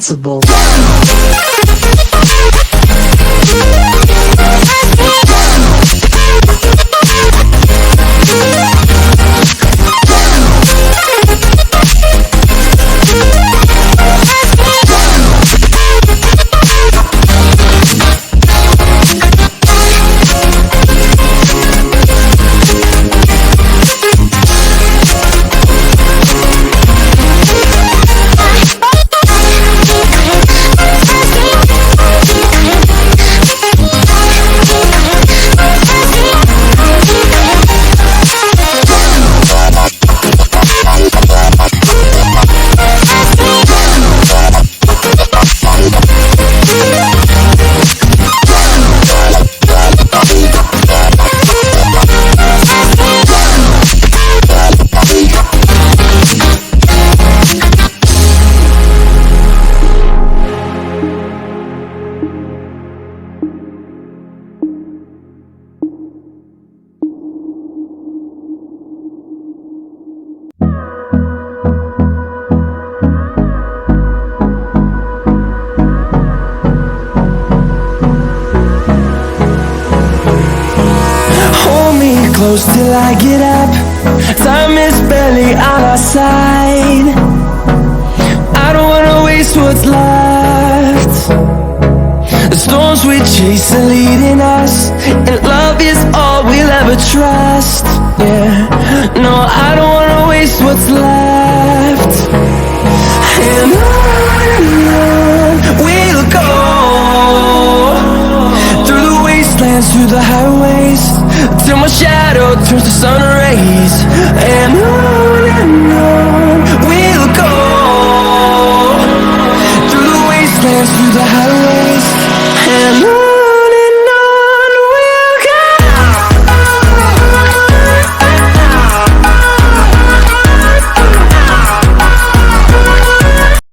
invincible. Close till I get up. Time is barely on our side. I don't wanna waste what's left. The storms we chase are leading us, and love is all we'll ever trust. Yeah, no, I don't wanna waste what's left. And on we'll go, through the wastelands, through the highways, till my shadow turns to sun rays.